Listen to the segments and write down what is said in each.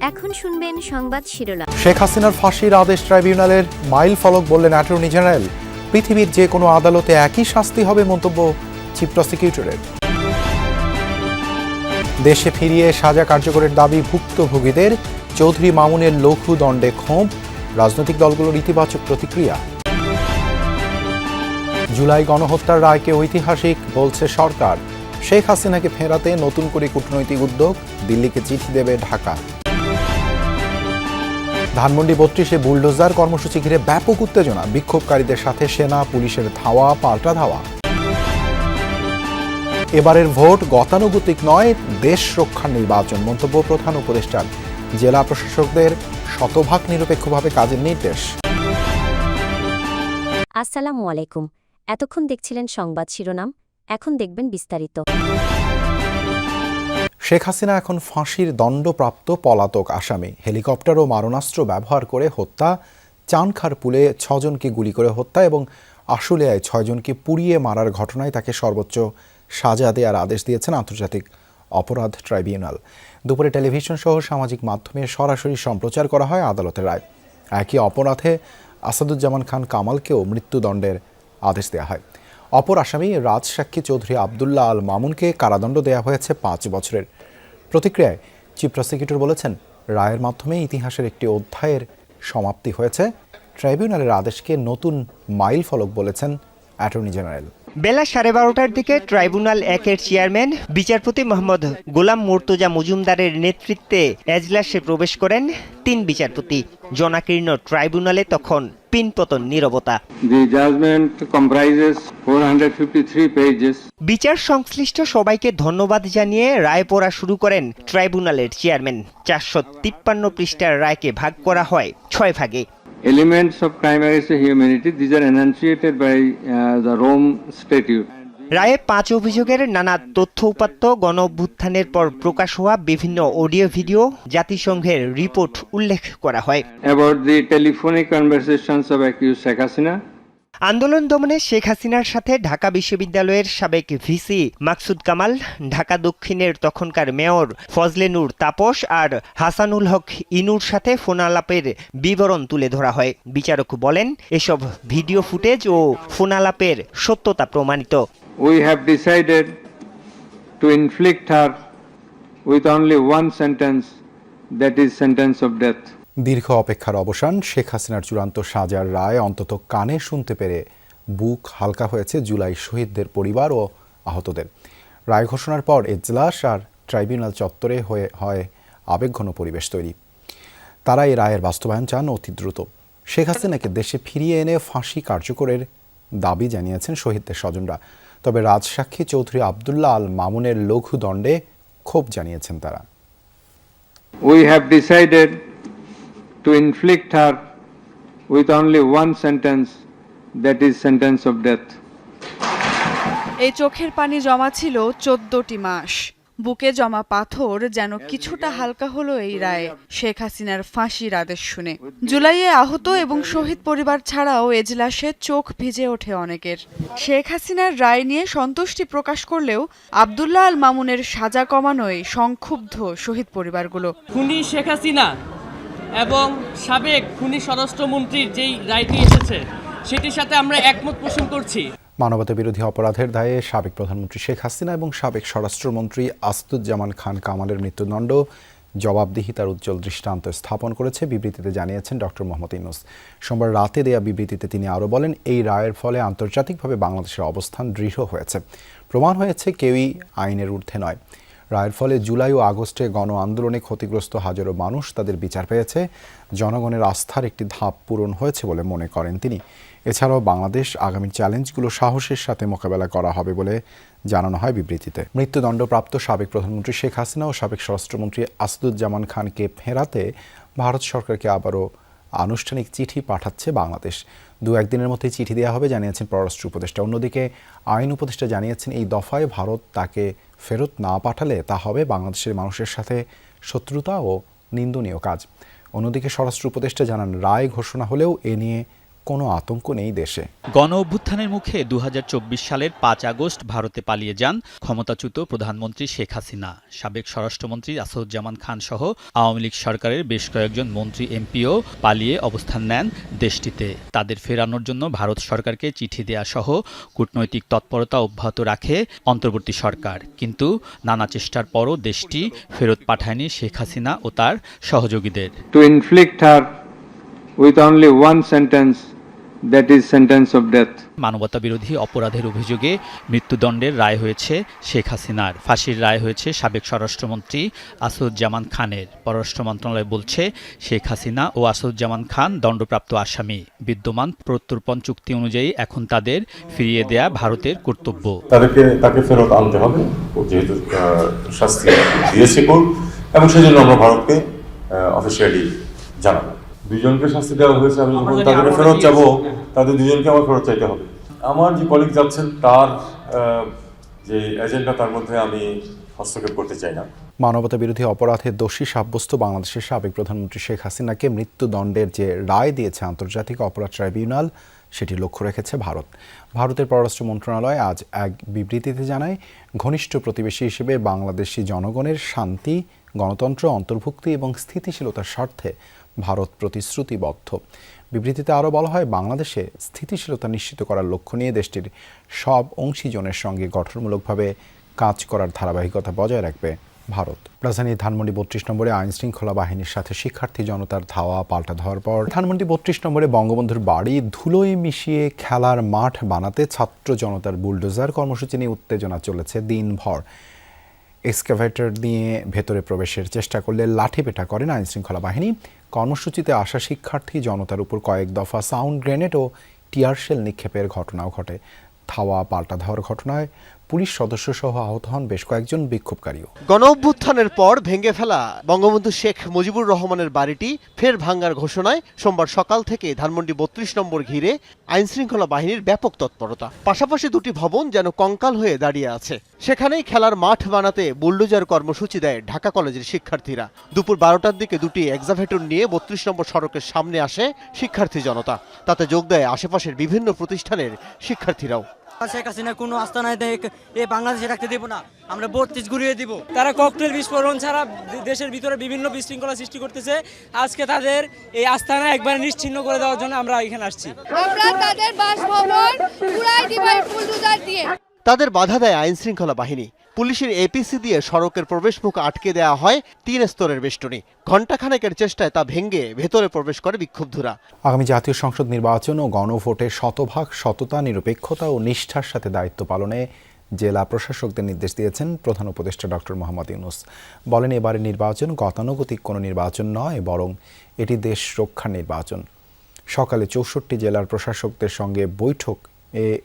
এখন শুনবেন সংবাদ শিরোনাম। শেখ হাসিনার ফাঁসির আদেশ ট্রাইব্যুনালের মাইল ফলক বললেন অ্যাটর্নি জেনারেল। পৃথিবীর যে কোনো আদালতে একই শাস্তি হবে মন্তব্য চিফ প্রসিকিউটরের। দেশে ফিরিয়ে সাজা কার্যকরের দাবি ভুক্তভোগীদের। চৌধুরী মামুনের লঘু দণ্ডে ক্ষোভ। রাজনৈতিক দলগুলোর ইতিবাচক প্রতিক্রিয়া। জুলাই গণহত্যার রায়কে ঐতিহাসিক বলছে সরকার। শেখ হাসিনাকে ফেরাতে নতুন করে কূটনৈতিক উদ্যোগ। দিল্লিকে চিঠি দেবে ঢাকা। ধানমন্ডি ৩২-এ বুলডোজার কর্মসূচি ঘিরে ব্যাপক উত্তেজনা। বিক্ষোভকারীদের সাথে সেনা পুলিশের ধাওয়া পাল্টা ধাওয়া। এবারের ভোট গতানুগতিক নয়, দেশ রক্ষার নির্বাচন মন্তব্য প্রধান উপদেষ্টার। জেলা প্রশাসকদের শতভাগ নিরপেক্ষভাবে কাজের নির্দেশ। আসসালামু আলাইকুম। এতক্ষণ দেখছিলেন সংবাদ শিরোনাম, এখন দেখবেন বিস্তারিত। শেখ হাসিনা এখন ফাঁসির দণ্ডপ্রাপ্ত পলাতক আসামি। হেলিকপ্টার ও মারণাস্ত্র ব্যবহার করে হত্যা, চানখারপুলে ৬ জনকে গুলি করে হত্যা এবং আশুলিয়ায় ৬ জনকে পুড়িয়ে মারার ঘটনায় তাকে সর্বোচ্চ সাজা দেওয়ার আদেশ দিয়েছেন আন্তর্জাতিক অপরাধ ট্রাইব্যুনাল। দুপুরে টেলিভিশন সহ সামাজিক মাধ্যমে সরাসরি সম্প্রচার করা হয় আদালতের রায়। একই অপরাধে আসাদুজ্জামান খান কামালকেও মৃত্যুদণ্ডের আদেশ দেওয়া হয়। অপর আসামি রাজসাক্ষী চৌধুরী আবদুল্লাহ আল মামুনকে কারাদণ্ড দেওয়া হয়েছে ৫ বছরের। প্রতিক্রিয়ায় চিফ প্রসিকিউটর বলেছেন, রায়ের মাধ্যমে ইতিহাসের একটি অধ্যায়ের সমাপ্তি হয়েছে। ট্রাইব্যুনালের আদেশকে নতুন মাইল ফলক বলেছেন অ্যাটর্নি জেনারেল। বেলা 12:30টার দিকে ট্রাইব্যুনাল 1-এর চেয়ারম্যান বিচারপতি মোহাম্মদ গোলাম মুর্তজা মজুমদারের নেতৃত্বে এজলাসে প্রবেশ করেন ৩ বিচারপতি। জনাকীর্ণ ট্রাইব্যুনালে তখন পিনপতন নীরবতা। বিচার সংশ্লিষ্ট সবাইকে ধন্যবাদ জানিয়ে রায় পড়া শুরু করেন ট্রাইব্যুনালের চেয়ারম্যান। 453 পৃষ্ঠার রায়কে ভাগ করা হয় 6 ভাগে। Elements of crime against humanity, these are enunciated by the Rome Statute. রায়ে 5 অভিযোগের নানা তথ্য উপাত্ত, গণ অভ্যুত্থানের পর প্রকাশ হওয়া বিভিন্ন অডিও ভিডিও, জাতিসংঘের রিপোর্ট উল্লেখ করা হয়। About the telephonic conversations of accused Sheikh Hasina. আন্দোলন দমনে শেখ হাসিনার সাথে ঢাকা বিশ্ববিদ্যালয়ের সাবেক ভিসি মাকসুদ কামাল, ঢাকা দক্ষিণের তখনকার মেয়র ফজলে নূর তাপস আর হাসানুল হক ইনুর সাথে ফোনালাপের বিবরণ তুলে ধরা হয়। বিচারক বলেন, এসব ভিডিও ফুটেজ ও ফোনালাপের সত্যতা প্রমাণিত। We have decided to inflict her with only one sentence, that is sentence of death. দীর্ঘ অপেক্ষার অবসান। শেখ হাসিনার চূড়ান্ত সাজার রায় অন্তত কানে শুনতে পেরে বুক হালকা হয়েছে জুলাই শহীদদের পরিবার ও আহতদের। রায় ঘোষণার পর এজলাস আর ট্রাইব্যুনাল চত্বরে হয় আবেগঘন পরিবেশ তৈরি। তারা এই রায়ের বাস্তবায়ন চান অতি দ্রুত। শেখ হাসিনাকে দেশে ফিরিয়ে এনে ফাঁসি কার্যকরের দাবি জানিয়েছেন শহীদদের স্বজনরা। তবে রাজসাক্ষী চৌধুরী আবদুল্লাহ আল মামুনের লঘু দণ্ডে ক্ষোভ জানিয়েছেন তারা। We have decided to inflict her with only one sentence, that is sentence of death. এই চোখের পানি জমা ছিল 14টি মাস। বুকে জমা পাথর যেন কিছুটা হালকা হলো এই রায়ে, শেখ হাসিনার ফাঁসির আদেশ শুনে। জুলাইয়ে আহত এবং শহীদ পরিবার ছাড়াও এজলাসে চোখ ভিজে ওঠে অনেকের। শেখ হাসিনার রায় নিয়ে সন্তুষ্টি প্রকাশ করলেও আবদুল্লাহ আল মামুনের সাজা কমানোয় সংক্ষুব্ধ শহীদ পরিবারগুলো। খুনি শেখ হাসিনা এবং সাবেক খুনি স্বরাষ্ট্রমন্ত্রীর যেই রায়টি এসেছে সেটির সাথে আমরা একমত পোষণ করছি। মানবতা বিরোধী অপরাধের দায়ে সাবেক প্রধানমন্ত্রী শেখ হাসিনা এবং সাবেক স্বরাষ্ট্রমন্ত্রী আসাদুজ্জামান খান কামালের মৃত্যুদণ্ড জবাবদিহিতার উজ্জ্বল দৃষ্টান্ত স্থাপন করেছে বিবৃতিতে জানিয়েছেন ডক্টর মোহাম্মদ ইউনূস। সোমবার রাতে দেয়া বিবৃতিতে তিনি আরও বলেন, এই রায়ের ফলে আন্তর্জাতিকভাবে বাংলাদেশের অবস্থান দৃঢ় হয়েছে। প্রমাণ হয়েছে কেউই আইনের ঊর্ধ্বে নয়। রায়ের ফলে জুলাই ও আগস্টে গণ আন্দোলনে ক্ষতিগ্রস্ত হাজারো মানুষ তাদের বিচার পেয়েছে। জনগণের আস্থার একটি ধাপ পূরণ হয়েছে বলে মনে করেন তিনি। এছাড়াও বাংলাদেশ আগামী চ্যালেঞ্জগুলো সাহসের সাথে মোকাবেলা করা হবে বলে জানানো হয় বিবৃতিতে। মৃত্যুদণ্ডপ্রাপ্ত সাবেক প্রধানমন্ত্রী শেখ হাসিনা ও সাবেক স্বরাষ্ট্রমন্ত্রী আসাদুজ্জামান খানকে ফেরাতে ভারত সরকারকে আবারও আনুষ্ঠানিক চিঠি পাঠাচ্ছে বাংলাদেশ। 2-1 দিনের মধ্যেই চিঠি দেওয়া হবে জানিয়েছেন পররাষ্ট্র উপদেষ্টা। অন্যদিকে আইন উপদেষ্টা জানিয়েছেন, এই দফায় ভারত তাকে ফেরত না পাঠালে তা হবে বাংলাদেশের মানুষের সাথে শত্রুতা ও নিন্দনীয় কাজ। অন্যদিকে স্বরাষ্ট্র উপদেষ্টা জানান, রায় ঘোষণা হলেও এ নিয়ে কোনো আতঙ্ক নেই দেশে। গণ অভ্যুত্থানের মুখে 2024 সালের 5 আগস্ট ভারতে পালিয়ে যান ক্ষমতাচ্যুত প্রধানমন্ত্রী শেখ হাসিনা। সাবেক স্বরাষ্ট্রমন্ত্রী আসাদুজ্জামান খান সহ আওয়ামী লীগ সরকারের বেশ কয়েকজন মন্ত্রী এমপিও পালিয়ে অবস্থান নেন দেশটিতে। তাদের ফেরানোর জন্য ভারত সরকারকে চিঠি দেয়া সহ কূটনৈতিক তৎপরতা অব্যাহত রাখে অন্তর্বর্তী সরকার, কিন্তু নানা চেষ্টার পরও দেশটি ফেরত পাঠায়নি শেখ হাসিনা ও তার সহযোগীদের। To inflict her with only one sentence, that is sentence of death. মানবতাবিরোধী অপরাধের অভিযোগে মৃত্যুদণ্ডের রায় হয়েছে শেখ হাসিনার। ফাঁসির রায় হয়েছে সাবেক স্বরাষ্ট্রমন্ত্রী আসাদুজ্জামান খানের। পররাষ্ট্র মন্ত্রণালয় বলছে, শেখ হাসিনা ও আসাদুজ্জামান খান দণ্ডপ্রাপ্ত আসামি। বিদ্যমান প্রত্যর্পণ চুক্তি অনুযায়ী এখন তাদের ফিরিয়ে দেয়া ভারতের কর্তব্য। তাকে ফেরত আনতে হবে, যেহেতু শাস্তি দিয়েছে কোর্ট, এবং সেজন্য আমরা ভারতকে অফিসিয়ালি জানাবো। দুইজনকে শাস্তি দেওয়া হয়েছে, আমি যখন তাদেরকে ফেরত যাবো, তাদের দুজনকে আমার ফেরত চাইতে হবে। আমার যে কলিগ যাচ্ছেন তার যে এজেন্ডা, তার মধ্যে আমি হস্তক্ষেপ করতে চাই না। মানবতা বিরোধী অপরাধের দোষী সাব্যস্ত বাংলাদেশের সাবেক প্রধানমন্ত্রী শেখ হাসিনাকে মৃত্যুদণ্ডের যে রায় দিয়েছে আন্তর্জাতিক অপরাধ ট্রাইব্যুনাল, সেটি লক্ষ্য রেখেছে ভারত। ভারতের পররাষ্ট্র মন্ত্রণালয় আজ এক বিবৃতিতে জানায়, ঘনিষ্ঠ প্রতিবেশী হিসেবে বাংলাদেশি জনগণের শান্তি, গণতন্ত্র, অন্তর্ভুক্তি এবং স্থিতিশীলতার স্বার্থে ভারত প্রতিশ্রুতিবদ্ধ। বিবৃতিতে আরও বলা হয়, বাংলাদেশে স্থিতিশীলতা নিশ্চিত করার লক্ষ্য নিয়ে দেশটির সব অংশীজনের সঙ্গে গঠনমূলকভাবে কাজ করার ধারাবাহিকতা বজায় রাখবে ভারত। রাজধানীর ধানমন্ডি 32 নম্বরে আইন শৃঙ্খলা বাহিনীর সাথে শিক্ষার্থী জনতার ধাওয়া পাল্টা ধাওয়ার পর ধানমন্ডি 32 নম্বরে বঙ্গবন্ধুর বাড়ি ধুলোয় মিশিয়ে খেলার মাঠ বানাতে ছাত্র জনতার বুলডোজার কর্মসূচি নিয়ে উত্তেজনা চলেছে দিনভর। এক্সকাভেটর নিয়ে ভেতরে প্রবেশের চেষ্টা করলে লাঠিপেটা করেন আইন শৃঙ্খলা বাহিনী। কর্মসূচিতে আসা শিক্ষার্থী জনতার উপর কয়েক দফা সাউন্ড গ্রেনেড ও টিয়ারশেল নিক্ষেপের ঘটনাও ঘটে। ধাওয়া পাল্টা ধাওয়ার ঘটনায় পুলিশ সদস্য সহ আহত হন বেশ কয়েকজন বিক্ষোভকারীও। গণ অভ্যুত্থানের পর ভেঙে ফেলা বঙ্গবন্ধু শেখ মুজিবুর রহমানের বাড়িটি ফের ভাঙ্গার ঘোষণায় সোমবার সকাল থেকে ধানমন্ডি 32 নম্বর ঘিরে আইনশৃঙ্খলা বাহিনীর ব্যাপক তৎপরতা। পাশাপাশি দুটি ভবন যেন কঙ্কাল হয়ে দাঁড়িয়ে আছে। সেখানেই খেলার মাঠ বানাতে বুলডোজার কর্মসূচি দেয় ঢাকা কলেজের শিক্ষার্থীরা। দুপুর 12টার দিকে দুটি এক্সাভেটর নিয়ে 32 নম্বর সড়কের সামনে আসে শিক্ষার্থী জনতা। তাতে যোগ দেয় আশেপাশের বিভিন্ন প্রতিষ্ঠানের শিক্ষার্থীরাও। শেখ হাসিনা কোনো আস্তানায় এ বাংলাদেশে রাখতে দেব না, আমরা 32 ঘুরিয়ে দিব। তারা ককটেল বিস্ফোরণ ছাড়া দেশের ভিতরে বিভিন্ন বিশৃঙ্খলা সৃষ্টি করতেছে। আজকে তাদের এই আস্তানা একবার নিশ্চিহ্ন করে দেওয়ার জন্য আমরা এখানে আসছি। আমরা তাদের বাসভবন পুরাই দিব বুলডোজার দিয়ে। তাদের বাধা দেয় আইনশৃঙ্খলা বাহিনী। পুলিশের এপিসি দিয়ে সড়কের প্রবেশমুখ আটকে দেওয়া হয় 3 স্তরের বেষ্টনী। ঘণ্টাখানেকের চেষ্টায় তা ভেঙে ভেতরে প্রবেশ করে বিক্ষুব্ধরা। আগামী জাতীয় সংসদ নির্বাচন ও গণভোটে শতভাগ সততা, নিরপেক্ষতা ও নিষ্ঠার সাথে দায়িত্ব পালনে জেলা প্রশাসকদের নির্দেশ দিয়েছেন প্রধান উপদেষ্টা ডক্টর মোহাম্মদ ইউনূস। বলেন, এবারের নির্বাচন গতানুগতিক কোনো নির্বাচন নয়, বরং এটি দেশ রক্ষার নির্বাচন। সকালে 64 জেলার প্রশাসকদের সঙ্গে বৈঠক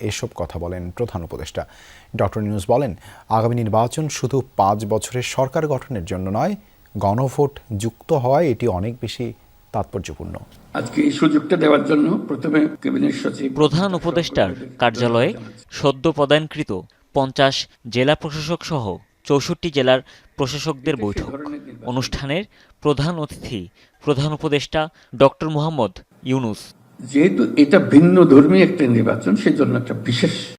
এসব কথা বলেন প্রধান উপদেষ্টা। ডক্টর ইউনূস বলেন, আগামী নির্বাচন শুধু 5 বছরের সরকার গঠনের জন্য নয়, গণভোট যুক্ত হওয়ায় এটি অনেক বেশি তাৎপর্যপূর্ণ। আজকে এই সুযোগটা দেওয়ার জন্য প্রথমে ক্যাবিনেট সচিব প্রধান উপদেষ্টার কার্যালয়ে সদ্য প্রদানকৃত 50 জেলা প্রশাসক সহ 64 জেলার প্রশাসকদের বৈঠক অনুষ্ঠানের প্রধান অতিথি প্রধান উপদেষ্টা ডক্টর মোহাম্মদ ইউনূস। যেহেতু এটা ভিন্ন ধর্মী একটা নির্বাচন, সেজন্য একটা বিশেষ